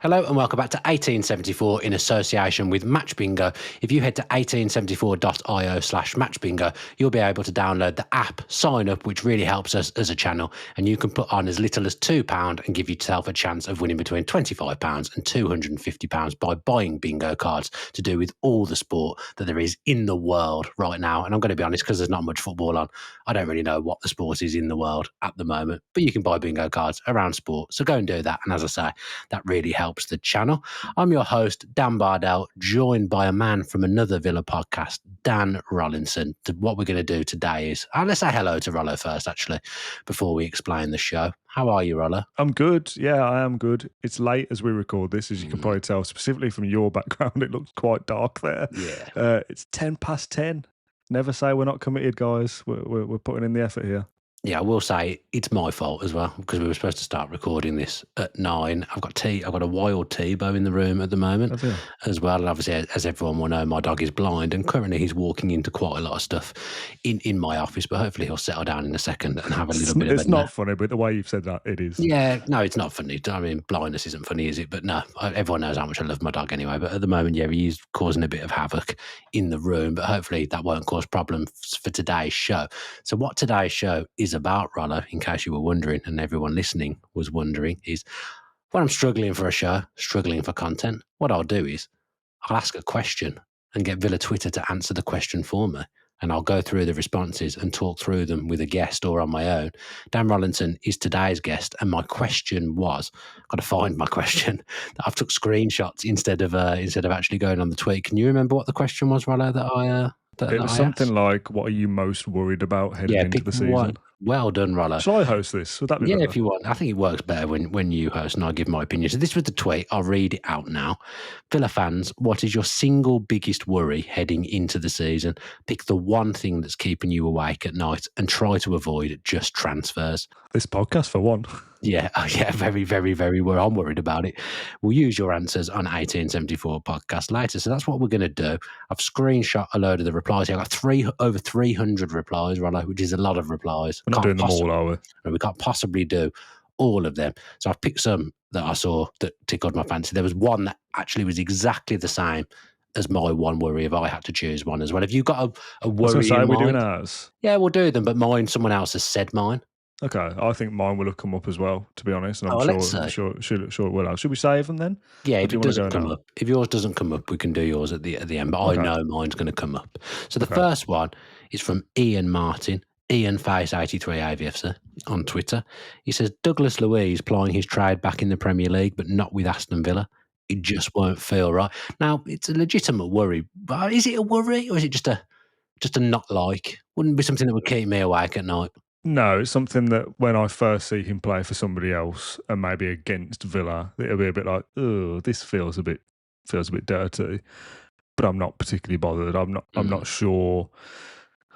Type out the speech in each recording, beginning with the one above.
Hello and welcome back to 1874 in association with Match Bingo. If you head to 1874.io/matchbingo, you'll be able to download the app, sign up, which really helps us as a channel, and you can put on as little as £2 and give yourself a chance of winning between £25 and £250 by buying bingo cards to do with all the sport that there is in the world right now. And I'm going to be honest, because there's not much football on, I don't really know what the sport is in the world at the moment, but you can buy bingo cards around sport. So go and do that. And as I say, that really helps the channel. I'm your host, Dan Bardell, joined by a man from another Villa podcast, Dan Rolinson. What we're going to do today is, let's say hello to Rollo first, actually, before we explain the show. How are you, Rollo? I'm good. Yeah, I am good. It's late as we record this, as you can probably tell, specifically from your background. It looks quite dark there. Yeah. It's 10:10. Never say we're not committed, guys. We're putting in the effort here. Yeah, I will say it's my fault as well, because we were supposed to start recording this at 9. I've got a wild Tebow in the room at the moment as well. And obviously, as everyone will know, my dog is blind and currently he's walking into quite a lot of stuff in my office, but hopefully he'll settle down in a second and have a little bit of a It's not funny, but the way you've said that, it is. Yeah, no, it's not funny. I mean, blindness isn't funny, is it? But no, everyone knows how much I love my dog anyway. But at the moment, yeah, he's causing a bit of havoc in the room. But hopefully that won't cause problems for today's show. So what today's show is about, Rollo, in case you were wondering, and everyone listening was wondering, is when I'm struggling for a show, struggling for content, what I'll do is I'll ask a question and get Villa Twitter to answer the question for me. And I'll go through the responses and talk through them with a guest or on my own. Dan Rolinson is today's guest, and my question was, I've got to find my question. I've took screenshots instead of actually going on the tweet. Can you remember what the question was, Rollo, that I It was something like, what are you most worried about heading into the season? One. Well done, Rollo. Shall I host this? Would that be better? If you want. I think it works better when you host and I give my opinion. So this was the tweet. I'll read it out now. Villa fans, what is your single biggest worry heading into the season? Pick the one thing that's keeping you awake at night and try to avoid just transfers. This podcast, for one. Yeah, very, very, very. I'm worried about it. We'll use your answers on 1874 podcast later. So that's what we're going to do. I've screenshot a load of the replies. I got over 300 replies, Rollo, which is a lot of replies. We're not doing them all, are we? We can't possibly do all of them. So I've picked some that I saw that tickled my fancy. There was one that actually was exactly the same as my one worry if I had to choose one as well. Have you got a worry in mind? We're doing ours? Yeah, we'll do them, but someone else has said mine. Okay, I think mine will have come up as well, to be honest, and I'm sure it will have. Should we save them then? Yeah, if it doesn't come up, if yours doesn't come up, we can do yours at the end. But okay. I know mine's going to come up. So the first one is from Ian Martin, Ian Face 83 AVFC on Twitter. He says Douglas Luiz plying his trade back in the Premier League, but not with Aston Villa. It just won't feel right. Now it's a legitimate worry, but is it a worry or is it just a not like? Wouldn't be something that would keep me awake at night. No, it's something that when I first see him play for somebody else and maybe against Villa, it'll be a bit like, oh, this feels a bit dirty. But I'm not particularly bothered. I'm not sure.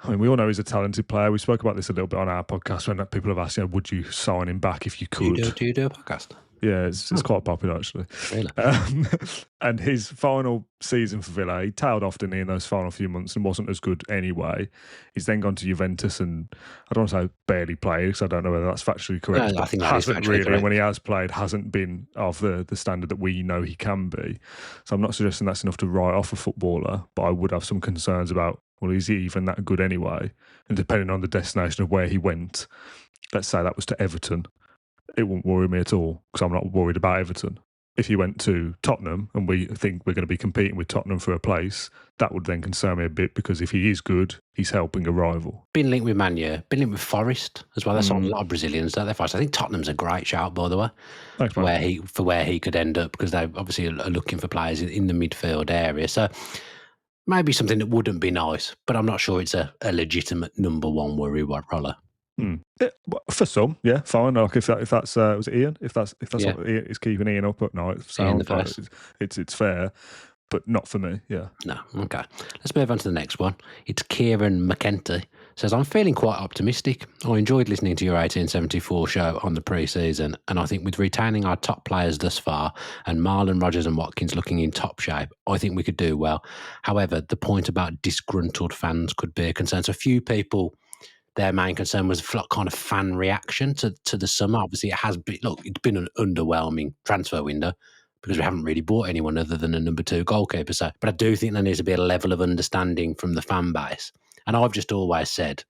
I mean, we all know he's a talented player. We spoke about this a little bit on our podcast when people have asked, would you sign him back if you could? Do you do a podcast? Yeah, it's quite popular, actually. Really? And his final season for Villa, he tailed off, didn't he, in those final few months and wasn't as good anyway. He's then gone to Juventus and I don't want to say barely played because I don't know whether that's factually correct. No, I think hasn't really, correct. And when he has played, hasn't been of the standard that we know he can be. So I'm not suggesting that's enough to write off a footballer, but I would have some concerns about, well, is he even that good anyway? And depending on the destination of where he went, let's say that was to Everton, it wouldn't worry me at all because I'm not worried about Everton. If he went to Tottenham and we think we're going to be competing with Tottenham for a place, that would then concern me a bit because if he is good, he's helping a rival. Been linked with Man U, been linked with Forest as well. That's on a lot of Brazilians, don't they? Forest. I think Tottenham's a great shout, by the way, Thanks, for where he could end up because they obviously are looking for players in the midfield area. So maybe something that wouldn't be nice, but I'm not sure it's a legitimate number one worry, Roller. For some, yeah, fine. Like if that's was it Ian? If that's what is keeping Ian up at night, sounds like it's fair, but not for me. Yeah. No. Okay. Let's move on to the next one. It's Kieran McKenty. Says, I'm feeling quite optimistic. I enjoyed listening to your 1874 show on the pre-season, and I think with retaining our top players thus far and Marlon, Rogers and Watkins looking in top shape, I think we could do well. However, the point about disgruntled fans could be a concern. So a few people, their main concern was kind of fan reaction to the summer. Obviously, it has been, it's been an underwhelming transfer window, because we haven't really bought anyone other than a number 2 goalkeeper. So, but I do think there needs to be a level of understanding from the fan base. And I've just always said,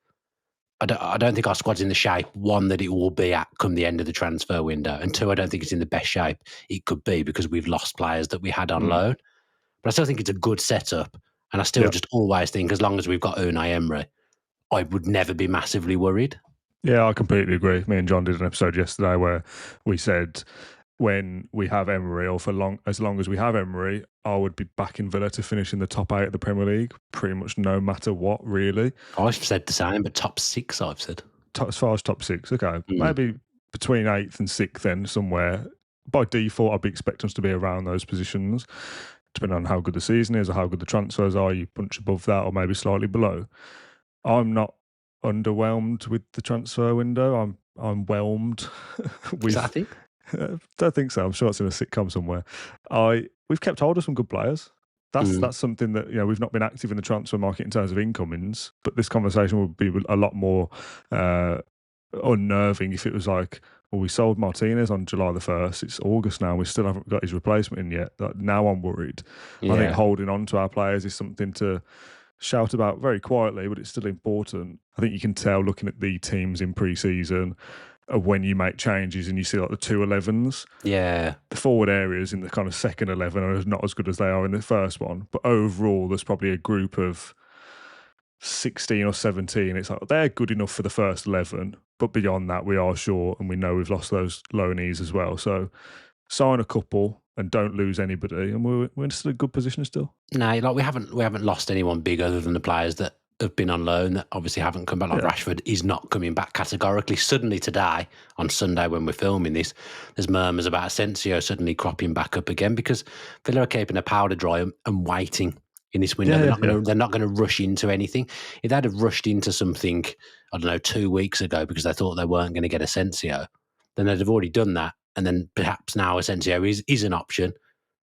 I don't think our squad's in the shape, one, that it will be at come the end of the transfer window, and two, I don't think it's in the best shape it could be because we've lost players that we had on loan. But I still think it's a good setup, and I still just always think as long as we've got Unai Emery, I would never be massively worried. Yeah, I completely agree. Me and John did an episode yesterday where we said when we have Emery, or as long as we have Emery, I would be backing Villa to finish in the top 8 of the Premier League, pretty much no matter what, really. I've said the same, but top 6, I've said. As far as top 6, okay. Maybe between 8th and 6th then, somewhere. By default, I'd be expecting us to be around those positions. Depending on how good the season is or how good the transfers are, you punch above that or maybe slightly below. I'm not underwhelmed with the transfer window. I'm whelmed. Is that a thing? I don't think so. I'm sure it's in a sitcom somewhere. We've kept hold of some good players. That's something that, we've not been active in the transfer market in terms of incomings, but this conversation would be a lot more unnerving if it was like, well, we sold Martinez on July the 1st. It's August now. We still haven't got his replacement in yet. Now I'm worried. Yeah. I think holding on to our players is something to shout about very quietly, but it's still important. I think you can tell looking at the teams in pre-season when you make changes and you see like the 2-11s. Yeah. The forward areas in the kind of second 11 are not as good as they are in the first one. But overall, there's probably a group of 16 or 17. It's like they're good enough for the first 11. But beyond that, we are short and we know we've lost those loanees as well. So sign a couple and don't lose anybody. And we're still in a good position still. No, like we haven't lost anyone big other than the players that have been on loan that obviously haven't come back. Like Rashford is not coming back categorically. Suddenly today, on Sunday when we're filming this, there's murmurs about Asensio suddenly cropping back up again because Villa are keeping their powder dry and waiting in this window. They're not going to rush into anything. If they'd have rushed into something, I don't know, 2 weeks ago because they thought they weren't going to get Asensio, then they'd have already done that. And then perhaps now Asensio is an option.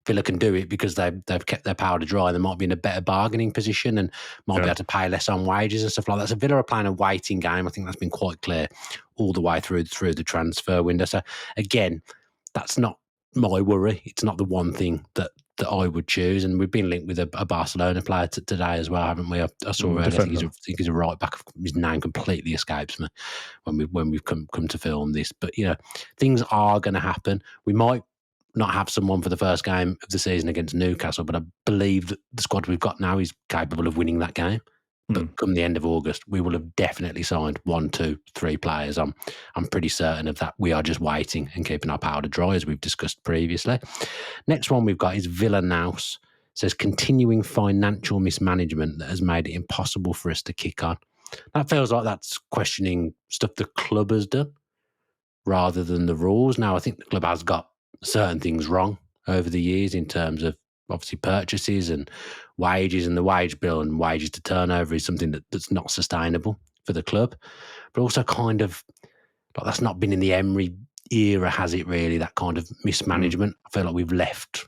Villa can do it because they've kept their powder dry. They might be in a better bargaining position and might be able to pay less on wages and stuff like that. So Villa are playing a waiting game. I think that's been quite clear all the way through the transfer window. So again, that's not my worry. It's not the one thing that I would choose. And we've been linked with a Barcelona player today as well, haven't we? I saw earlier. I think he's a right back. His name completely escapes me when we've come to film this. But things are going to happen. We might not have someone for the first game of the season against Newcastle, but I believe that the squad we've got now is capable of winning that game. But come the end of August, we will have definitely signed 1, 2, 3 players. I'm pretty certain of that. We are just waiting and keeping our powder dry, as we've discussed previously. Next one we've got is Villa Nous. It says continuing financial mismanagement that has made it impossible for us to kick on. That feels like that's questioning stuff the club has done rather than the rules. Now, I think the club has got certain things wrong over the years in terms of obviously purchases and wages, and the wage bill and wages to turnover is something that's not sustainable for the club, but also kind of like that's not been in the Emery era, has it really? That kind of mismanagement. I feel like we've left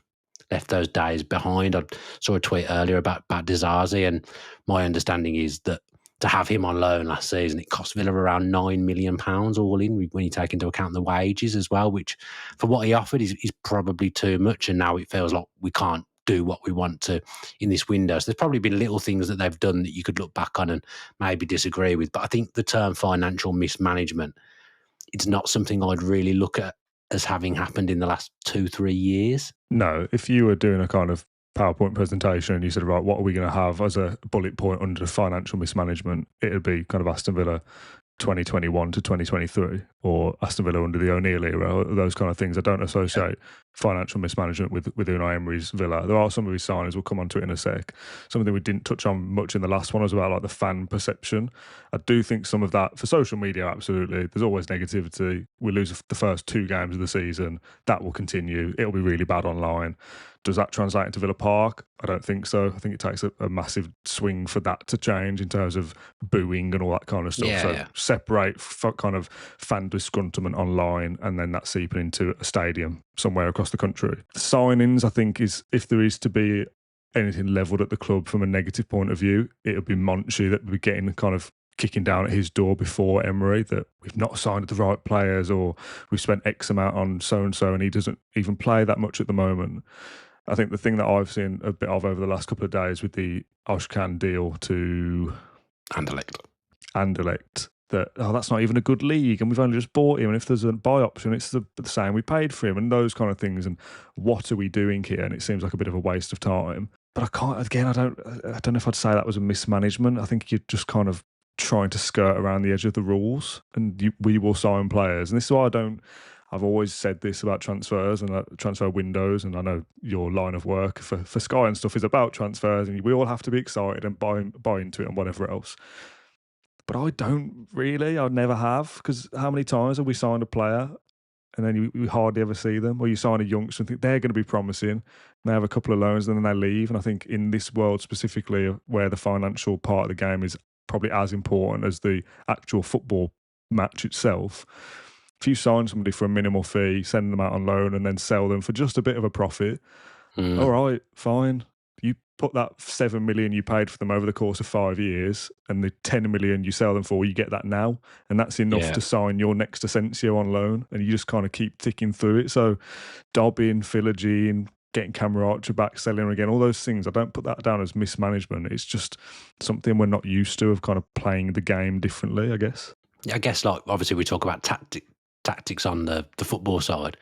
those days behind. I saw a tweet earlier about Disasi, and my understanding is that to have him on loan last season, it cost Villa around £9 million all in when you take into account the wages as well, which for what he offered is probably too much. And now it feels like we can't do what we want to in this window. So there's probably been little things that they've done that you could look back on and maybe disagree with. But I think the term financial mismanagement, it's not something I'd really look at as having happened in the last 2-3 years. No, if you were doing a kind of PowerPoint presentation and you said, right, what are we going to have as a bullet point under financial mismanagement? It would be kind of Aston Villa 2021 to 2023 or Aston Villa under the O'Neill era, or those kind of things. I don't associate financial mismanagement with Unai Emery's Villa. There are some of his signings, we'll come on to it in a sec. Something we didn't touch on much in the last one was about like the fan perception. I do think some of that for social media, absolutely. There's always negativity. We lose the first 2 games of the season. That will continue. It'll be really bad online. Does that translate into Villa Park? I don't think so. I think it takes a massive swing for that to change in terms of booing and all that kind of stuff. Separate kind of fan disgruntlement online and then that seeping into a stadium somewhere across the country. The signings, I think, is if there is to be anything levelled at the club from a negative point of view, it would be Monchi that would be getting kind of kicking down at his door before Emery that we've not signed the right players or we've spent X amount on so-and-so and he doesn't even play that much at the moment. I think the thing that I've seen a bit of over the last couple of days with the Oshkan deal to Anderlecht, that, that's not even a good league and we've only just bought him, and if there's a buy option, it's the same we paid for him, and those kind of things, and what are we doing here? And it seems like a bit of a waste of time. But I don't know if I'd say that was a mismanagement. I think you're just kind of trying to skirt around the edge of the rules, and we will sign players. And this is why I've always said this about transfers and transfer windows, and I know your line of work for Sky and stuff is about transfers, and we all have to be excited and buy into it and whatever else. But I don't really. I never have, because how many times have we signed a player and then you hardly ever see them, or you sign a youngster and think they're going to be promising, and they have a couple of loans and then they leave. And I think in this world specifically, where the financial part of the game is probably as important as the actual football match itself, if you sign somebody for a minimal fee, send them out on loan and then sell them for just a bit of a profit, all right, fine. You put that 7 million you paid for them over the course of 5 years, and the 10 million you sell them for, you get that now, and that's enough to sign your next Asensio on loan, and you just kind of keep ticking through it. So Dobbin, Philogene, getting Camera back, selling him again, all those things, I don't put that down as mismanagement. It's just something we're not used to, of kind of playing the game differently, I guess. Yeah, I guess, like, obviously we talk about tactics on the football side.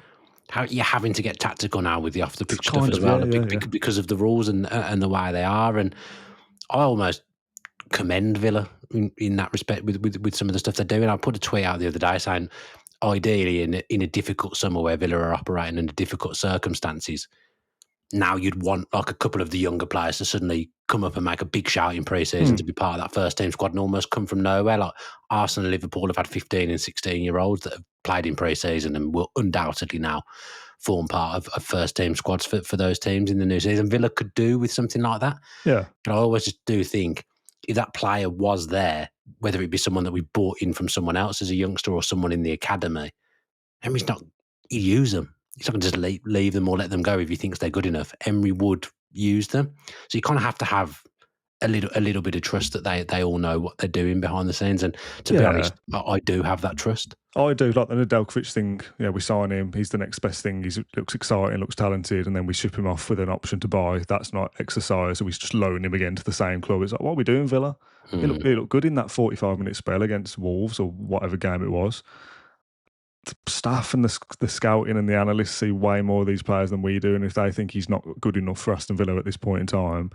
How you're having to get tactical now with the off the pitch stuff as well, because of the rules and the way they are. And I almost commend Villa in that respect with some of the stuff they're doing. I put a tweet out the other day saying, ideally in a difficult summer where Villa are operating under difficult circumstances, now you'd want like a couple of the younger players to suddenly come up and make a big shout in pre-season to be part of that first team squad and almost come from nowhere. Like Arsenal and Liverpool have had 15 and 16-year-olds that have played in pre-season and will undoubtedly now form part of first team squads for those teams in the new season. Villa could do with something like that. Yeah. But I always just do think if that player was there, whether it be someone that we bought in from someone else as a youngster or someone in the academy, Emery's not, he'd use them. He's not going to just leave them or let them go if he thinks they're good enough. Emery would use them. So you kind of have to have a little bit of trust that they all know what they're doing behind the scenes. And to be honest, I do have that trust. I do, like the Nedeljkovic thing. Yeah, we sign him. He's the next best thing. He looks exciting, looks talented, and then we ship him off with an option to buy. That's not exercise. So we just loan him again to the same club. It's like, what are we doing, Villa? He looked good in that 45-minute spell against Wolves or whatever game it was. The staff and the scouting and the analysts see way more of these players than we do, and if they think he's not good enough for Aston Villa at this point in time,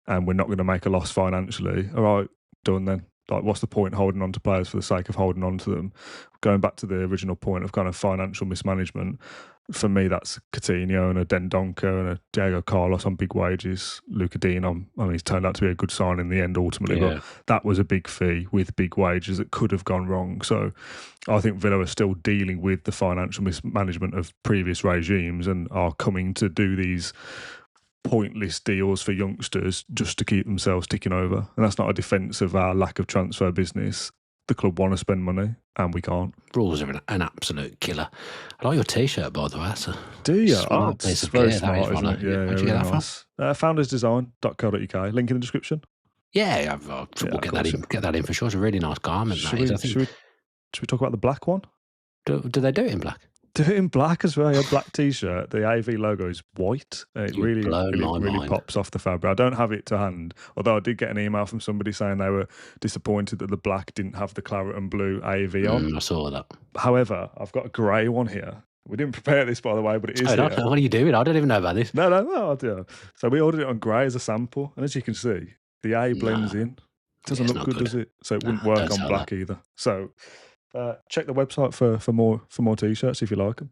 and we're not going to make a loss financially, all right, done then. Like, what's the point holding on to players for the sake of holding on to them? Going back to the original point of kind of financial mismanagement, for me, that's Coutinho and a Dendoncker and a Diego Carlos on big wages. Luca Dean, he's turned out to be a good sign in the end ultimately, but that was a big fee with big wages that could have gone wrong. So I think Villa are still dealing with the financial mismanagement of previous regimes and are coming to do these pointless deals for youngsters just to keep themselves ticking over. And that's not a defence of our lack of transfer business. The club want to spend money and we can't. Rules are an absolute killer. I like your T-shirt, by the way. Do you? Piece It's of very gear, smart, isn't it? Where'd you really get that nice. Foundersdesign.co.uk. Link in the description. Yeah, we'll get that in for sure. It's a really nice garment. Should we talk about the black one? Do they do it in black? Do it in black as well. A black T-shirt. The AV logo is white. It really pops off the fabric. I don't have it to hand, although I did get an email from somebody saying they were disappointed that the black didn't have the claret and blue AV on. I saw that. However, I've got a grey one here. We didn't prepare this, by the way, but it is here. What are you doing? I don't even know about this. No, I do. So we ordered it on grey as a sample, and as you can see, the A blends in. It doesn't look good, does it? So it wouldn't work on black either. So check the website for more T-shirts if you like them.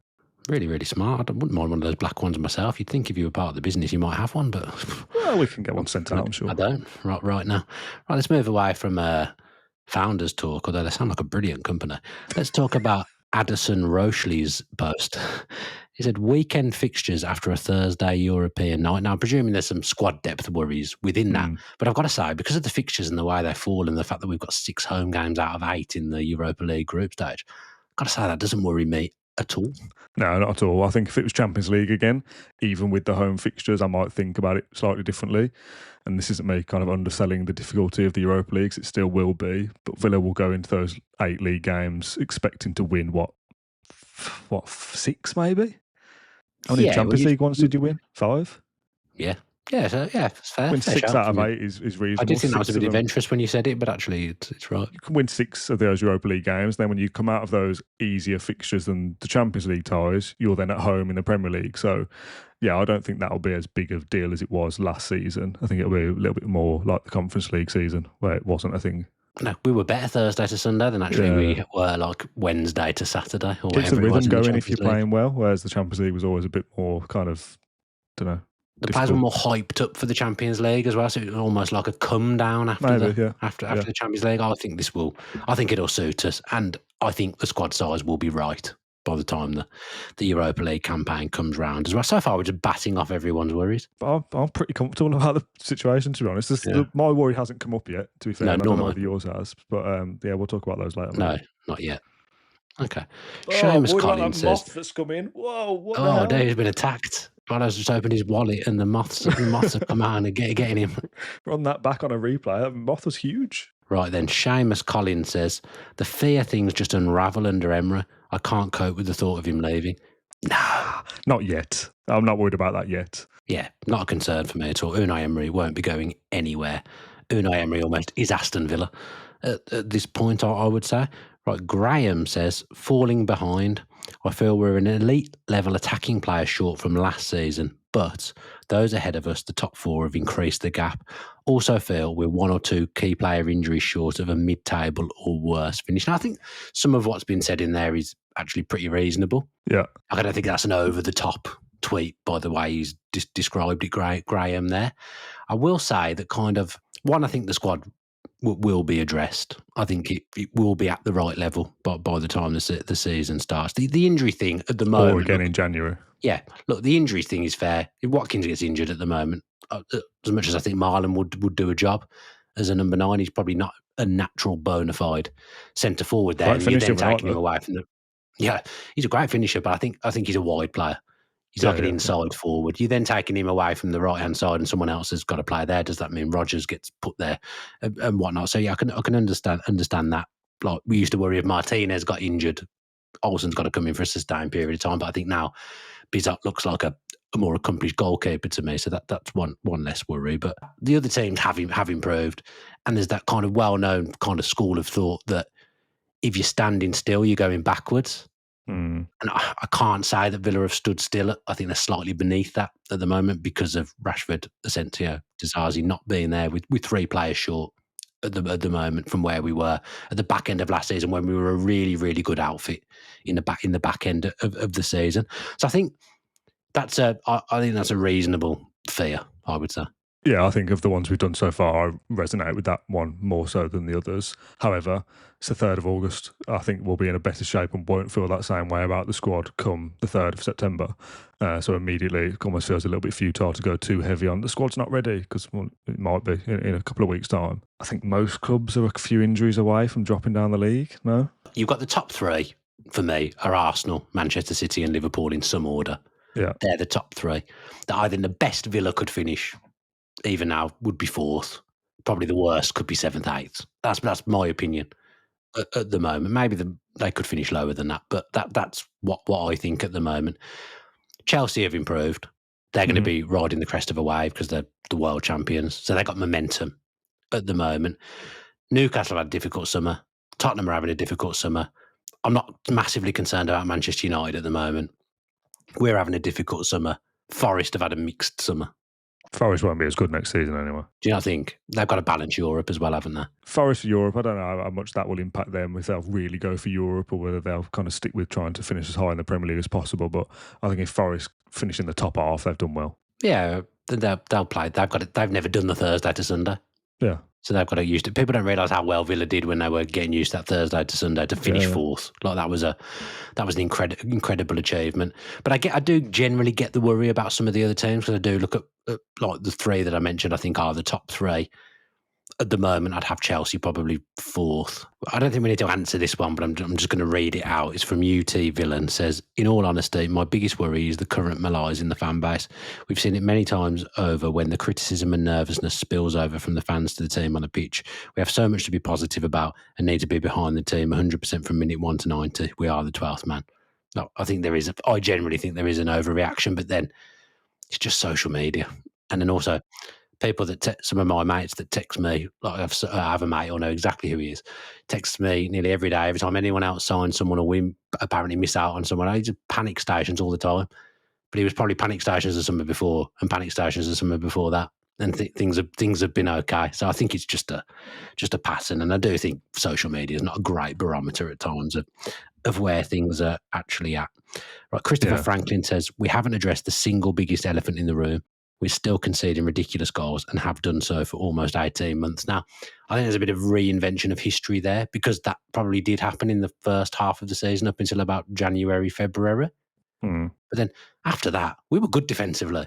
Really, really smart. I wouldn't mind one of those black ones myself. You'd think if you were part of the business, you might have one, but well, we can get one sent out, I'm sure. I don't right now. Right, let's move away from Founders Talk, although they sound like a brilliant company. Let's talk about Addison Rochely's post. He said, weekend fixtures after a Thursday European night. Now, I'm presuming there's some squad depth worries within that, but I've got to say, because of the fixtures and the way they fall and the fact that we've got 6 home games out of 8 in the Europa League group stage, I've got to say that doesn't worry me at all. No, not at all. I think if it was Champions League again, even with the home fixtures, I might think about it slightly differently. And this isn't me kind of underselling the difficulty of the Europa Leagues. It still will be. But Villa will go into those 8 league games expecting to win, what, 6 maybe? How many Champions League ones did you win? 5? Yeah. Yeah, so, yeah, it's fair. Win fair 6 shout out of from you. 8 is reasonable. I did think that was a 6 bit of them. adventurous when you said it, but actually it's right. You can win 6 of those Europa League games. Then when you come out of those easier fixtures than the Champions League ties, you're then at home in the Premier League. So, yeah, I don't think that'll be as big of a deal as it was last season. I think it'll be a little bit more like the Conference League season, where it wasn't a thing. No, we were better Thursday to Sunday than actually we were like Wednesday to Saturday or Keeps whatever the it was rhythm in the going if you're Champions League. playing well, whereas the Champions League was always a bit more kind of, don't know. The players were more hyped up for the Champions League as well, so it was almost like a come down after the Champions League. I think it'll suit us, and I think the squad size will be right by the time the Europa League campaign comes round as well. So far, we're just batting off everyone's worries. I'm pretty comfortable about the situation, to be honest. My worry hasn't come up yet, to be fair. No, I don't know whether yours has, but yeah, we'll talk about those later. No, not yet. Okay. Seamus Collins says, moth that's come in. Whoa, what the hell? Dave's been attacked. Barrow's just opened his wallet and the moths have come out and getting him. Run that back on a replay. That moth was huge. Right then, Seamus Collins says, the fear things just unravel under Emra. I can't cope with the thought of him leaving. No. Not yet. I'm not worried about that yet. Yeah, not a concern for me at all. Unai Emery won't be going anywhere. Unai Emery almost is Aston Villa at this point, I would say. Right, Graham says, falling behind. I feel we're an elite level attacking player short from last season, but those ahead of us, the top 4, have increased the gap. Also feel we're 1 or 2 key player injuries short of a mid-table or worse finish. And I think some of what's been said in there is actually pretty reasonable. Yeah. I don't think that's an over-the-top tweet by the way he's described it, Graham there. I will say that kind of, one, I think the squad will be addressed. I think it will be at the right level by the time the season starts. The injury thing at the moment... Or again in January. Yeah. Look, the injury thing is fair. If Watkins gets injured at the moment, as much as I think Marlon would do a job as a number 9, he's probably not a natural bona fide centre forward there. And you're then taking him away from the... Yeah, he's a great finisher, but I think he's a wide player. He's like an inside forward. You're then taking him away from the right-hand side and someone else has got to play there. Does that mean Rodgers gets put there and whatnot? So, yeah, I can understand that. Like, we used to worry if Martinez got injured, Olsen's got to come in for a sustained period of time. But I think now Bizot looks like a more accomplished goalkeeper to me. So that's one less worry. But the other teams have improved. And there's that kind of well-known kind of school of thought that if you're standing still, you're going backwards. And I can't say that Villa have stood still. I think they're slightly beneath that at the moment because of Rashford, Asensio, Disasi not being there with 3 players short at the moment from where we were at the back end of last season when we were a really, really good outfit in the back end of the season. So I think that's a reasonable fear, I would say. Yeah, I think of the ones we've done so far, I resonate with that one more so than the others. However, it's the 3rd of August. I think we'll be in a better shape and won't feel that same way about the squad come the 3rd of September. So immediately it almost feels a little bit futile to go too heavy on the squad's not ready because it might be in a couple of weeks' time. I think most clubs are a few injuries away from dropping down the league, no? You've got the top 3, for me, are Arsenal, Manchester City and Liverpool in some order. Yeah. They're the top 3. That I think the best Villa could finish even now would be 4th. Probably the worst could be 7th, 8th. That's my opinion at the moment. Maybe they could finish lower than that, but that's what I think at the moment. Chelsea have improved. They're going to be riding the crest of a wave because they're the world champions. So they got momentum at the moment. Newcastle have had a difficult summer. Tottenham are having a difficult summer. I'm not massively concerned about Manchester United at the moment. We're having a difficult summer. Forest have had a mixed summer. Forest won't be as good next season anyway. Do you not think? They've got to balance Europe as well, haven't they? Forest for Europe, I don't know how much that will impact them, if they'll really go for Europe or whether they'll kind of stick with trying to finish as high in the Premier League as possible. But I think if Forest finish in the top half, they've done well. Yeah, they'll play. They've never done the Thursday to Sunday. Yeah. So they've got to use it. People don't realise how well Villa did when they were getting used to that Thursday to Sunday to finish 4th. Like that was an incredible achievement. But I do generally get the worry about some of the other teams because I do look at like the 3 that I mentioned. I think are the top 3. at the moment, I'd have Chelsea probably fourth. I don't think we need to answer this one, but I'm just going to read it out. It's from UT Villain. Says, in all honesty, my biggest worry is the current malaise in the fan base. We've seen it many times over when the criticism and nervousness spills over from the fans to the team on the pitch. We have so much to be positive about and need to be behind the team 100% from minute 1 to 90. We are the 12th man. No, I generally think there is an overreaction, but then it's just social media. And then also, people some of my mates that text me, like I have a mate, I know exactly who he is, texts me nearly every day. Every time anyone else signs someone or we apparently miss out on someone, he's panic stations all the time. But he was probably panic stations the summer before and panic stations the summer before that. And things have been okay. So I think it's just a pattern. And I do think social media is not a great barometer at times of where things are actually at. Right, Christopher Franklin says, we haven't addressed the single biggest elephant in the room. We're still conceding ridiculous goals and have done so for almost 18 months now. I think there's a bit of reinvention of history there because that probably did happen in the first half of the season up until about January, February. But then after that, we were good defensively.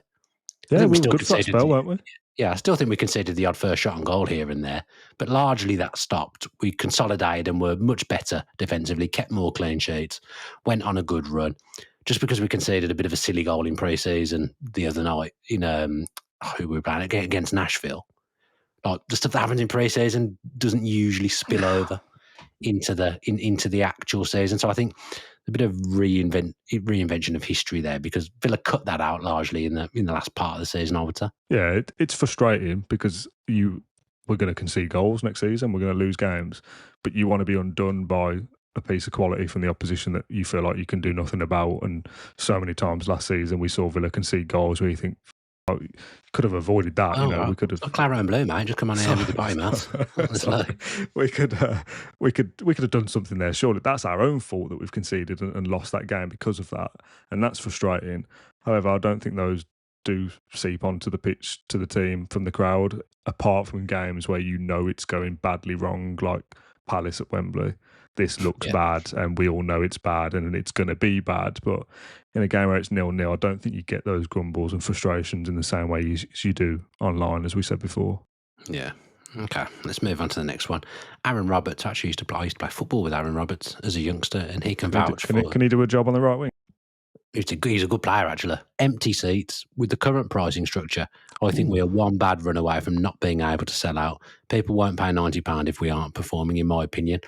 Yeah, we were good for that spell, weren't we? Yeah, I still think we conceded the odd first shot on goal here and there, but largely that stopped. We consolidated and were much better defensively, kept more clean sheets, went on a good run. Just because we conceded a bit of a silly goal in pre-season the other night in who we were playing against Nashville, like the stuff that happens in pre-season doesn't usually spill over into the actual season. So I think a bit of reinvention of history there because Villa cut that out largely in the last part of the season, I would say. Yeah, it's frustrating because we're going to concede goals next season, we're going to lose games, but you want to be undone by a piece of quality from the opposition that you feel like you can do nothing about. And so many times last season we saw Villa concede goals where you think, oh, you could have avoided that. Right. We could have. Claret and blue, mate. Just come on here with the body mouth. We could have done something there. Surely that's our own fault that we've conceded and lost that game because of that, and that's frustrating. However, I don't think those do seep onto the pitch to the team from the crowd, apart from games where it's going badly wrong, like Palace at Wembley. This looks bad and we all know it's bad and it's going to be bad. But in a game where it's 0-0, I don't think you get those grumbles and frustrations in the same way as you do online, as we said before. Yeah. Okay, let's move on to the next one. Aaron Roberts actually used to play football with Aaron Roberts as a youngster, and he can vouch for... Can he do a job on the right wing? He's a good player, actually. Empty seats. With the current pricing structure, I think we are one bad run away from not being able to sell out. People won't pay £90 if we aren't performing, in my opinion.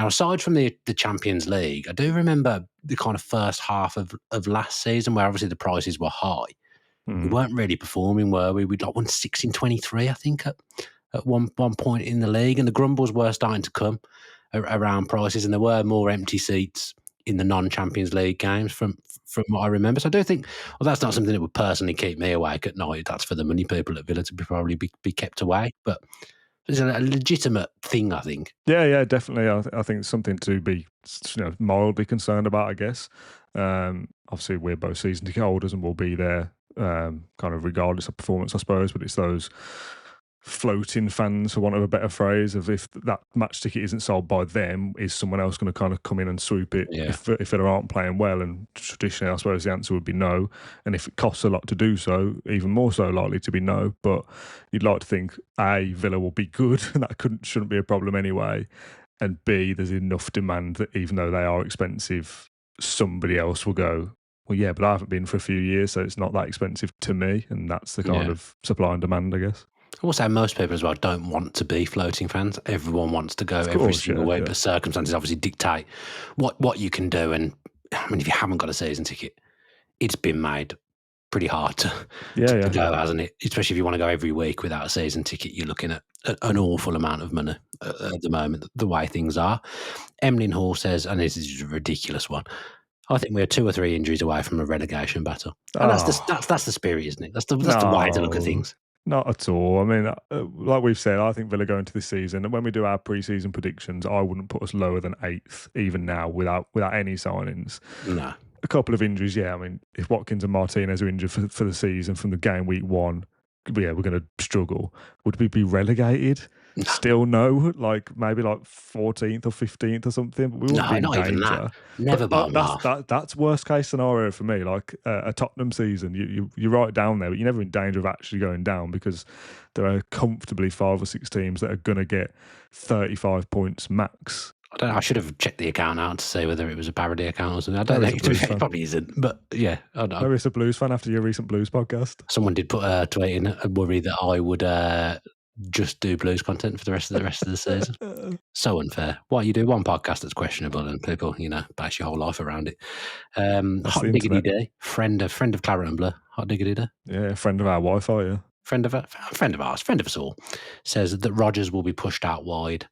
Now, aside from the Champions League, I do remember the kind of first half of last season where obviously the prices were high. We weren't really performing, were we? We'd won 6 in 23, I think, at one point in the league, and the grumbles were starting to come around prices, and there were more empty seats in the non-Champions League games from what I remember. So I do think, well, that's not something that would personally keep me awake at night. That's for the money people at Villa to probably be kept awake. But it's a legitimate thing, I think. Yeah, definitely. I think it's something to be mildly concerned about, I guess. Obviously, we're both season ticket holders and we'll be there kind of regardless of performance, I suppose. But it's those floating fans, for want of a better phrase, of if that match ticket isn't sold by them, is someone else going to kind of come in and swoop it if they aren't playing well? And traditionally, I suppose the answer would be no. And if it costs a lot to do so, even more so likely to be no. But you'd like to think, A, Villa will be good, and that shouldn't be a problem anyway. And B, there's enough demand that even though they are expensive, somebody else will go, well, yeah, but I haven't been for a few years, so it's not that expensive to me. And that's the kind of supply and demand, I guess. Also, most people as well don't want to be floating fans. Everyone wants to go every single week, but circumstances obviously dictate what you can do. And I mean, if you haven't got a season ticket, it's been made pretty hard to go, hasn't it? Especially if you want to go every week without a season ticket, you're looking at an awful amount of money at the moment, the way things are. Emlyn Hall says, and this is a ridiculous one, I think we're 2 or 3 injuries away from a relegation battle. And that's the spirit, isn't it? That's the way to look at things. Not at all. I mean, like we've said, I think Villa go into this season, and when we do our pre-season predictions, I wouldn't put us lower than 8th, even now, without any signings. No. A couple of injuries, yeah. I mean, if Watkins and Martinez are injured for the season from the game week 1, we're going to struggle. Would we be relegated? still no, like maybe like 14th or 15th or something, but we wouldn't No, be in not even that. danger. Never But bottom that's half. that's worst case scenario for me. Like a Tottenham season, you're right down there, but you're never in danger of actually going down because there are comfortably 5 or 6 teams that are going to get 35 points max. I don't know. I should have checked the account out to see whether it was a parody account or something. I don't Maybe it's a think Blues it fan. probably isn't, but yeah, I don't know. Maybe it's a Blues fan after your recent Blues podcast. Someone did put a tweet in a worry that I would just do Blues content for the rest of the season. So unfair. Why you do one podcast that's questionable and people, base your whole life around it. That's Hot the Diggity internet. D, friend of Claret and Blur, Hot Diggity D. Yeah, friend of our Wi-Fi. Yeah. Friend of ours, friend of us all, says that Rodgers will be pushed out wide.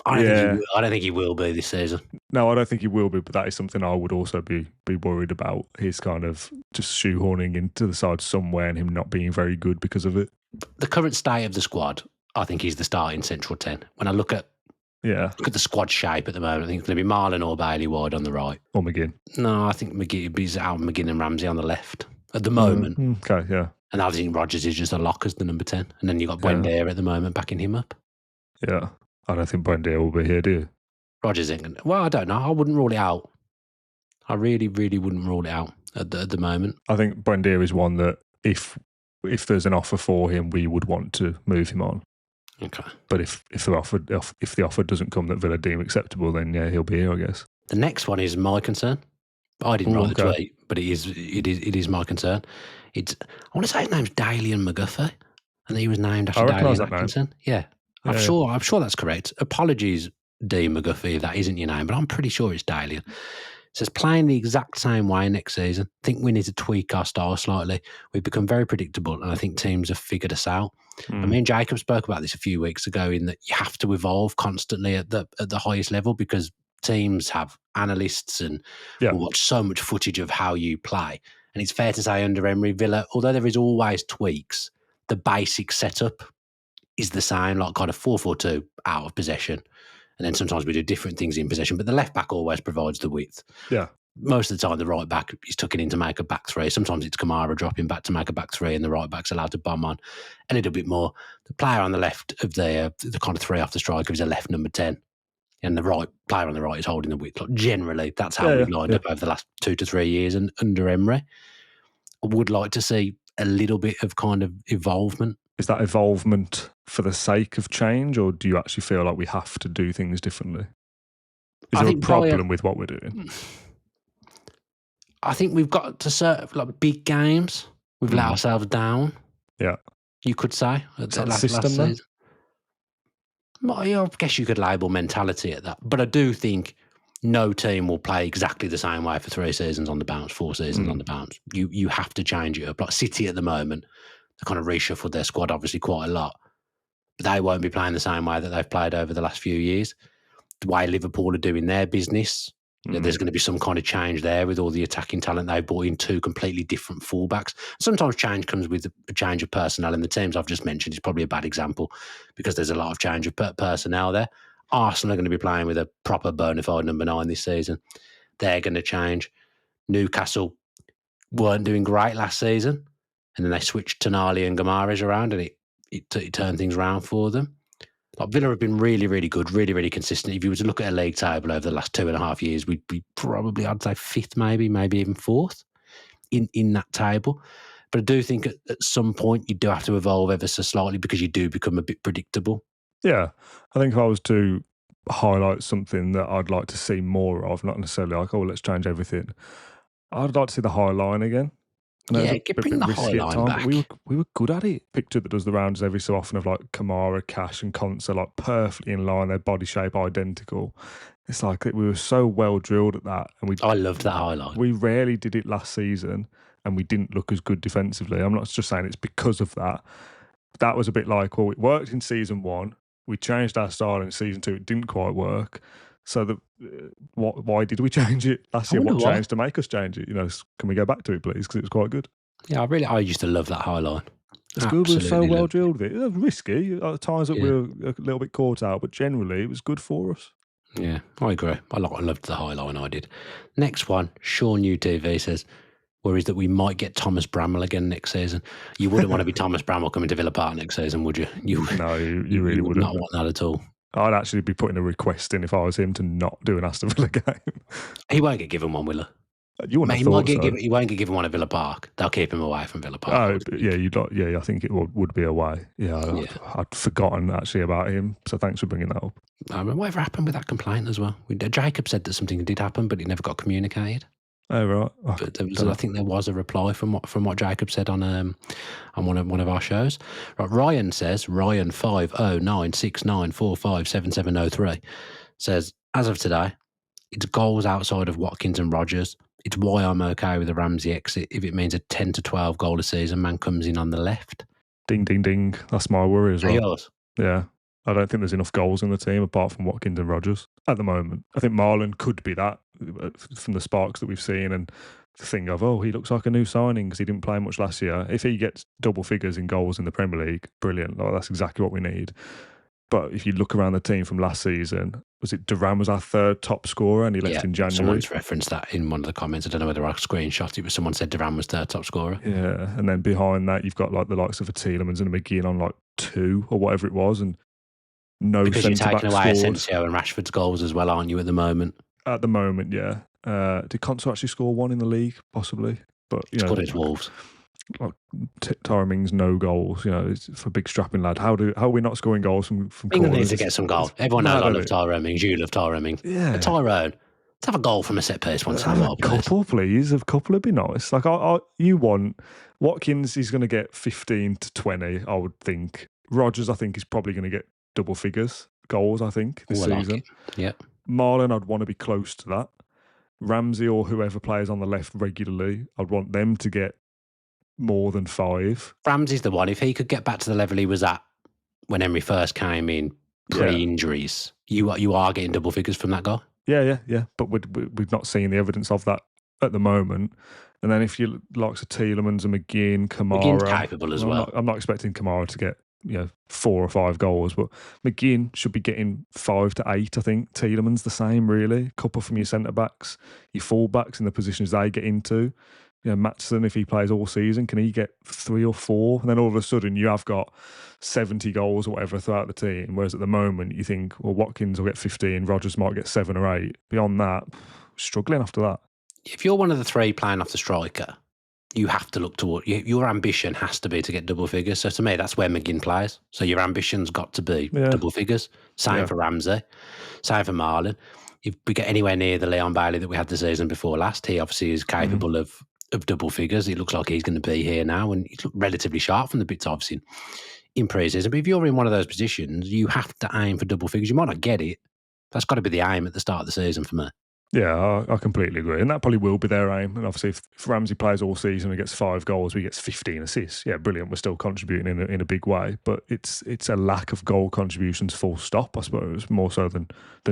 I don't think he will be this season. No, I don't think he will be, but that is something I would also be worried about. His kind of just shoehorning into the side somewhere and him not being very good because of it. The current state of the squad, I think he's the starting central 10. When I look at the squad shape at the moment, I think it's going to be Marlon or Bailey wide on the right. Or McGinn. No, I think McGinn out McGinn and Ramsey on the left at the moment. Okay, yeah. And I think Rodgers is just a lock as the number 10. And then you've got Buendia at the moment backing him up. Yeah. I don't think Buendia will be here, do you? Rodgers ain't going to. Well, I don't know. I wouldn't rule it out. I really, really wouldn't rule it out at the moment. I think Buendia is one that if there's an offer for him, we would want to move him on. Okay. But if the offer doesn't come that Villa deem acceptable, then yeah, he'll be here, I guess. The next one is my concern. I didn't write the tweet, but it is my concern. I want to say his name's Dalian McGuffey, and he was named after Dalian Atkinson. Yeah. I'm sure that's correct. Apologies, D McGuffey, if that isn't your name, but I'm pretty sure it's Dalian. It says playing the exact same way next season. I think we need to tweak our style slightly. We've become very predictable, and I think teams have figured us out. I mean, Jacob spoke about this a few weeks ago in that you have to evolve constantly at the highest level because teams have analysts and will watch so much footage of how you play. And it's fair to say under Emery, Villa, although there is always tweaks, the basic setup is the same, like kind of 4-4-2 out of possession. And then sometimes we do different things in possession, but the left back always provides the width. Yeah. Most of the time, the right back is tucking in to make a back three. Sometimes it's Kamara dropping back to make a back three, and the right back's allowed to bomb on a little bit more. The player on the left of the kind of three off the striker is a left number 10, and the right player on the right is holding the width. Like, generally, that's how we've lined up over the last 2 to 3 years. And under Emery, I would like to see a little bit of kind of involvement. Is that involvement for the sake of change, or do you actually feel like we have to do things differently? Is there a problem with what we're doing? I think we've got to serve like big games. We've let ourselves down. Yeah, you could say. Is that last season. Well, I guess you could label mentality at that, but I do think no team will play exactly the same way for 3 seasons on the bounce, 4 seasons on the bounce. You have to change it up. Like City at the moment, they kind of reshuffled their squad obviously quite a lot, but they won't be playing the same way that they've played over the last few years. The way Liverpool are doing their business, there's going to be some kind of change there with all the attacking talent they brought in 2 completely different fullbacks. Sometimes change comes with a change of personnel, and the teams I've just mentioned is probably a bad example because there's a lot of change of personnel there. Arsenal are going to be playing with a proper bona fide number 9 this season. They're going to change. Newcastle weren't doing great last season, and then they switched Tonali and Guimaraes around, and it turned things around for them. Like Villa have been really, really good, really, really consistent. If you were to look at a league table over the last 2.5 years, we'd be probably, I'd say, 5th, maybe even 4th in that table. But I do think at some point you do have to evolve ever so slightly because you do become a bit predictable. Yeah, I think if I was to highlight something that I'd like to see more of, not necessarily like, oh, let's change everything, I'd like to see the high line again. Yeah, bring the high line back. We were good at it. Picture that does the rounds every so often of like Kamara, Cash and Konsa, like perfectly in line, their body shape identical. It's like we were so well drilled at that. And I loved that high line. We rarely did it last season and we didn't look as good defensively. I'm not just saying it's because of that. That was a bit like, well, it worked in season 1. We changed our style in season 2. It didn't quite work. So why did we change it last year? What changed to make us change it? Can we go back to it, please? Because it was quite good. Yeah, I used to love that high line. It's good. We were so well drilled with it. It was risky at times that we were a little bit caught out, but generally it was good for us. Yeah, I agree. I loved the high line. I did. Next one, Sean UTV says, worries that we might get Thomas Bramwell again next season. You wouldn't want to be Thomas Bramwell coming to Villa Park next season, would you? No, you really would wouldn't. not want that at all. I'd actually be putting a request in if I was him to not do an Aston Villa game. He won't get given one, will he? You wouldn't have thought so. He won't get given one at Villa Park. They'll keep him away from Villa Park. Oh, yeah, I think it would be away. Yeah, I'd forgotten actually about him. So thanks for bringing that up. I mean, whatever happened with that complaint as well? Jacob said that something did happen, but it never got communicated. Oh right. But I think there was a reply from what Jacob said on one of our shows. Right, Ryan says, Ryan 50969457703 says, as of today, it's goals outside of Watkins and Rodgers. It's why I'm okay with a Ramsey exit if it means a 10 to 12 goal a season man comes in on the left. Ding, ding, ding. That's my worry as well. Yours? Yeah. I don't think there's enough goals in the team apart from Watkins and Rodgers at the moment. I think Marlon could be that from the sparks that we've seen and the thing of, he looks like a new signing because he didn't play much last year. If he gets double figures in goals in the Premier League, brilliant. That's exactly what we need. But if you look around the team from last season, was it Duran was our third top scorer and he left in January? Someone's referenced that in one of the comments. I don't know whether I screenshot it, but someone said Duran was third top scorer. Yeah, and then behind that, you've got like the likes of a Tielemans and a McGinn on like 2 or whatever it was, and no because you're taking away scored. Asensio and Rashford's goals as well, aren't you, at the moment? At the moment, yeah. Did Conso actually score 1 in the league? Possibly. But, scored his Wolves. Like Tyrone Mings, no goals. It's for a big strapping lad. How are we not scoring goals from corners? England needs to get some goals. Everyone knows I love Tyrone Mings. You love Tyrone Mings. Yeah. But Tyrone, let's have a goal from a set piece once in a while, please. A couple would be nice. Like you want Watkins is going to get 15 to 20, I would think. Rodgers, I think, is probably going to get double figures goals, I think, this season. Yeah. Marlon, I'd want to be close to that. Ramsey or whoever plays on the left regularly, I'd want them to get more than 5. Ramsey's the one. If he could get back to the level he was at when Emery first came in, pre-injuries, you are getting double figures from that guy. Yeah. But we've not seen the evidence of that at the moment. And then if you likes of Tielemans and McGinn, Kamara, McGinn's capable as well. I'm not expecting Kamara to get 4 or 5 goals, but McGinn should be getting 5 to 8. I think Tielemans the same, really. A couple from your centre backs, your full backs in the positions they get into. Maatson, if he plays all season, can he get 3 or 4? And then all of a sudden you have got 70 goals or whatever throughout the team. Whereas at the moment you think, well, Watkins will get 15, Rodgers might get 7 or 8. Beyond that, struggling after that. If you're one of the 3 playing off the striker, you have to look toward your ambition has to be to get double figures. So to me, that's where McGinn plays. So your ambition's got to be double figures. Same for Ramsey, same for Marlon. If we get anywhere near the Leon Bailey that we had the season before last, he obviously is capable of double figures. It looks like he's going to be here now, and he's relatively sharp from the bits I've seen in pre-season. But if you're in one of those positions, you have to aim for double figures. You might not get it. That's got to be the aim at the start of the season for me. Yeah, I completely agree. And that probably will be their aim. And obviously, if Ramsey plays all season and gets 5 goals, he gets 15 assists. Yeah, brilliant. We're still contributing in a big way. But it's a lack of goal contributions full stop, I suppose, more so than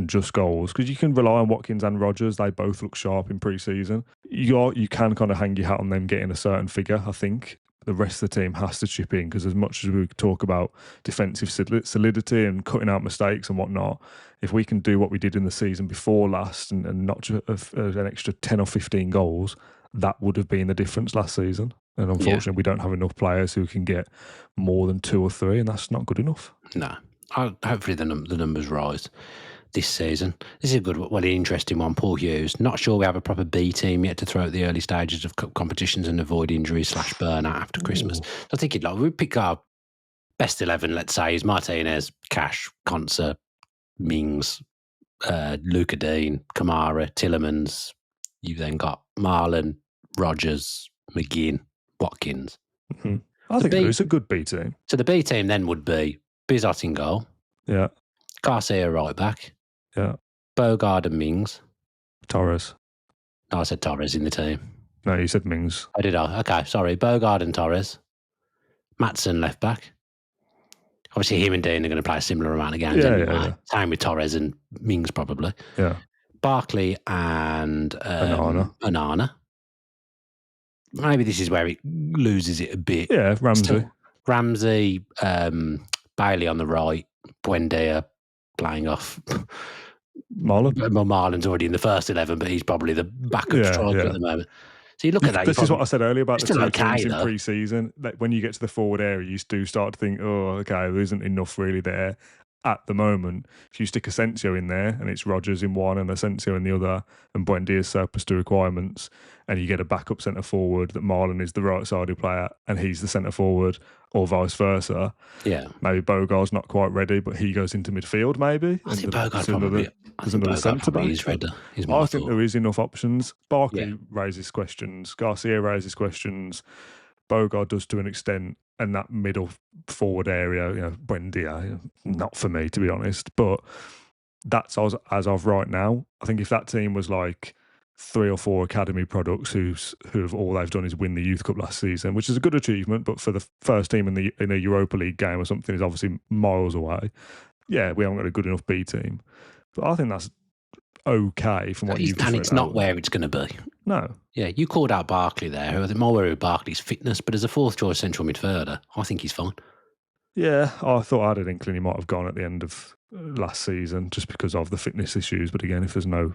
just goals. Because you can rely on Watkins and Rodgers. They both look sharp in pre-season. You can kind of hang your hat on them getting a certain figure, I think. The rest of the team has to chip in, because as much as we talk about defensive solidity and cutting out mistakes and whatnot, if we can do what we did in the season before last and notch an extra 10 or 15 goals, that would have been the difference last season. And unfortunately, we don't have enough players who can get more than 2 or 3, and that's not good enough. No. Hopefully the numbers rise this season. This is a good, interesting one. Paul Hughes. Not sure we have a proper B team yet to throw at the early stages of cup competitions and avoid injuries / burnout after Christmas. So I think we pick our best 11, let's say, is Martinez, Cash, Konsa, Mings, Luca Dean, Kamara, Tielemans. You've then got Marlon, Rodgers, McGinn, Watkins. Mm-hmm. I think it's a good B team. So the B team then would be Bizot in goal. Yeah. Garcia right back. Yeah. Bogard and Mings. Torres. No, I said Torres in the team. No, you said Mings. I did. Okay, sorry. Bogard and Torres. Maatson left back. Obviously, him and Dean are going to play a similar amount of games anyway. Yeah. Same with Torres and Mings probably. Yeah. Barkley and Onana. Maybe this is where it loses it a bit. Yeah, Ramsey, Bailey on the right, Buendia playing off. Marlon. Marlon's already in the first 11, but he's probably the backup striker at the moment. So you look at that. This is what I said earlier about the still two okay, teams in though. pre-season. Like when you get to the forward area, you do start to think, oh, okay, there isn't enough really there at the moment. If you stick Asensio in there and it's Rodgers in one and Asensio in the other and Buendia's surplus to requirements, and you get a backup centre forward that Marlon is the right-sided player and he's the centre forward, or vice versa. Yeah. Maybe Bogart's not quite ready, but he goes into midfield maybe. I think Bogart There's another centre back. is ready. I think there is enough options. Barkley Yeah. raises questions. Garcia raises questions. Bogart does to an extent. And that middle forward area, Buendia, not for me, to be honest. But that's as of right now. I think if that team was like 3 or 4 academy products who've all they've done is win the Youth Cup last season, which is a good achievement, but for the first team in a Europa League game or something is obviously miles away. Yeah, we haven't got a good enough B team. But I think that's okay from what you've just And read it's not out. where it's going to be. No. Yeah, you called out Barkley there. I think more worried with Barkley's fitness, but as a fourth choice central midfielder, I think he's fine. Yeah, I thought I had an inkling he might have gone at the end of last season just because of the fitness issues. But again, if there's no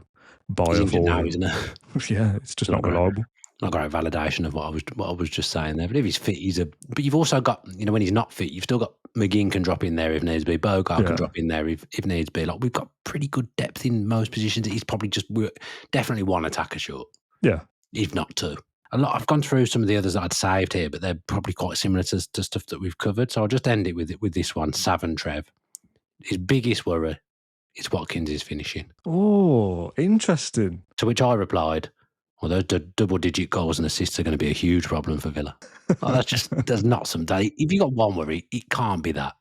buyer for now, him, isn't it? yeah, it's just not reliable. Not great validation of what I was just saying there. But if he's fit, But you've also got, when he's not fit, you've still got McGinn can drop in there if needs be. Bogart can drop in there if needs be. Like, we've got pretty good depth in most positions. He's probably definitely one attacker short. Yeah. If not two. I've gone through some of the others that I'd saved here, but they're probably quite similar to stuff that we've covered. So I'll just end it with this one, Sav and Trev. His biggest worry is Watkins is finishing. Oh, interesting. To which I replied, well, those double-digit goals and assists are going to be a huge problem for Villa. There's not some day. If you got one worry, it can't be that.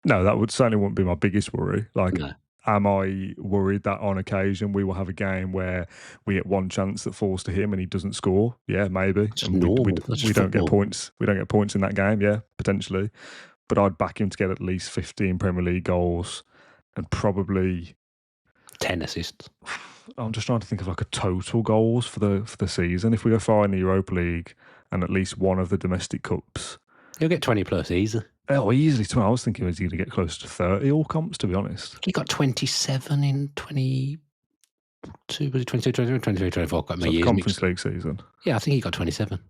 No, that certainly wouldn't be my biggest worry. No. Am I worried that on occasion we will have a game where we get one chance that falls to him and he doesn't score? Yeah, maybe. And we don't get points. We don't get points in that game. Yeah, potentially. But I'd back him to get at least 15 Premier League goals and probably 10 assists. I'm just trying to think of like a total goals for the season. If we go far in the Europa League and at least one of the domestic cups, he'll get 20 plus easy. Oh, easily 20. I was thinking was he going to get close to 30 all comps, to be honest. He got 27 in 22, was it 22, 23, 23, 24? Got my years Conference League season. Yeah, I think he got 27.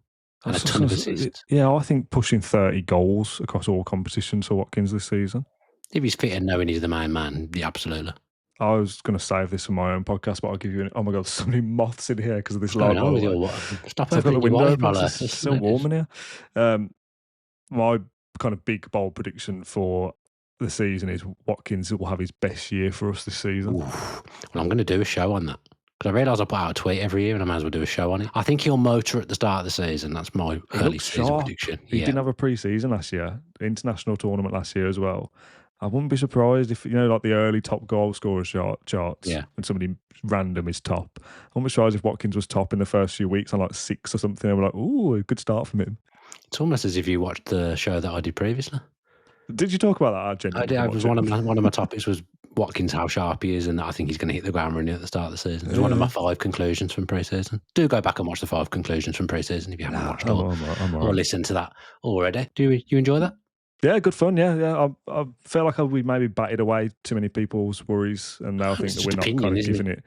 And a ton of assists. Yeah, I think pushing 30 goals across all competitions for Watkins this season. If he's fit and knowing he's the main man, yeah, absolutely. I was going to save this for my own podcast, but I'll give you oh my God, there's so many moths in here because of this live. Stop I've got the window open. It's so warm in here. My kind of big bold prediction for the season is Watkins will have his best year for us this season. Well, I'm going to do a show on that because I realise I put out a tweet every year and I might as well do a show on it. I think he'll motor at the start of the season. That's my early season prediction. He didn't have a pre-season last year, international tournament last year as well. I wouldn't be surprised if, like the early top goal scorer charts and somebody random is top. I wouldn't be surprised if Watkins was top in the first few weeks on like 6 or something. And we're like, ooh, a good start from him. It's almost as if you watched the show that I did previously. Did you talk about that? I did. It was one of my topics was Watkins, how sharp he is, and I think he's going to hit the ground running at the start of the season. It was one of my 5 conclusions from pre-season. Do go back and watch the 5 conclusions from pre-season if you haven't watched or listened to that already. Do you enjoy that? Yeah, good fun. Yeah. I feel like we maybe batted away too many people's worries, and now I think that we're not kind of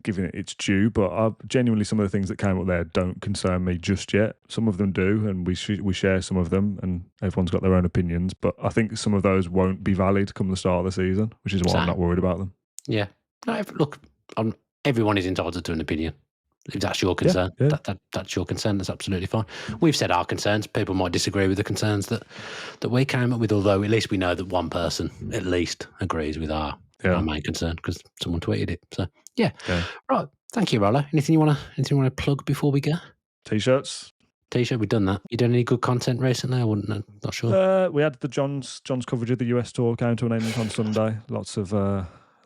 giving it its due. But genuinely, some of the things that came up there don't concern me just yet. Some of them do, and we share some of them, and everyone's got their own opinions. But I think some of those won't be valid come the start of the season, which is why I'm not worried about them. Yeah. No, look, everyone is entitled to an opinion. If that's your concern, that's your concern. That's absolutely fine. We've said our concerns. People might disagree with the concerns that we came up with, although at least we know that one person at least agrees with our main concern because someone tweeted it. So yeah. Right. Thank you, Rollo. Anything you want to plug before we go? T-shirts. T-shirt. We've done that. You done any good content recently? I wouldn't know. Not sure. We had the John's coverage of the US tour came to an end on Sunday. Lots of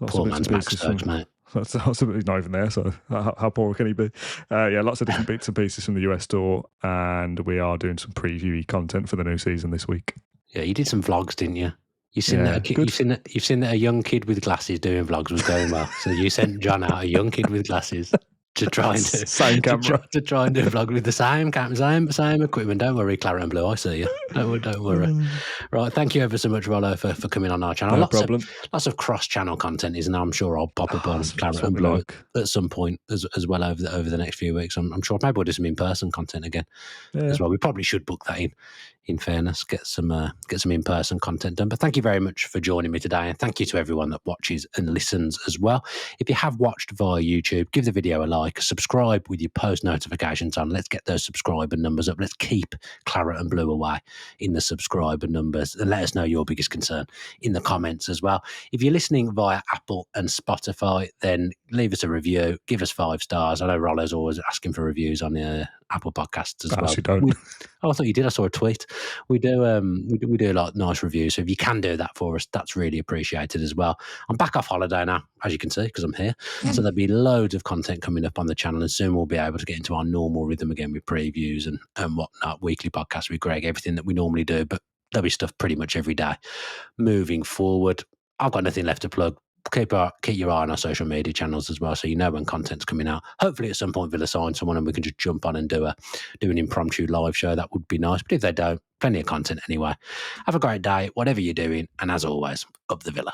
poor man's backstage, mate. He's not even there, so how poor can he be? Lots of different bits and pieces from the US tour, and we are doing some preview content for the new season this week. Yeah, you did some vlogs, didn't you? You've seen that a young kid with glasses doing vlogs was going well. So you sent John out a young kid with glasses. to try and do Same camera. to try and do a vlog with the same same equipment. Don't worry, Claret and Blue, I see you. Don't worry. Right, thank you ever so much, Rollo, for coming on our channel. No problem. Lots of cross-channel content, isn't there? I'm sure I'll pop up on That's Claret what and we Blue like. at some point as well over the next few weeks. I'm sure maybe we'll do some in-person content again Yeah. as well. We probably should book that in fairness, get some in-person content done. But thank you very much for joining me today, and thank you to everyone that watches and listens as well. If you have watched via YouTube, give the video a like, subscribe with your post notifications on. Let's get those subscriber numbers up. Let's keep Claret and Blue away in the subscriber numbers, and let us know your biggest concern in the comments as well. If you're listening via Apple and Spotify, then leave us a review, give us 5 stars. I know Rollo's always asking for reviews on the Apple podcasts as well. Actually, don't. I thought you did. I saw a tweet. We do a lot of nice reviews. So if you can do that for us, that's really appreciated as well. I'm back off holiday now, as you can see, because I'm here. So there'll be loads of content coming up on the channel, and soon we'll be able to get into our normal rhythm again with previews and whatnot, weekly podcasts with Greg, everything that we normally do. But there'll be stuff pretty much every day moving forward. I've got nothing left to plug. Keep your eye on our social media channels as well, so you know when content's coming out. Hopefully at some point Villa sign someone and we can just jump on and do an impromptu live show. That would be nice. But if they don't, plenty of content anyway. Have a great day, whatever you're doing, and as always, up the Villa.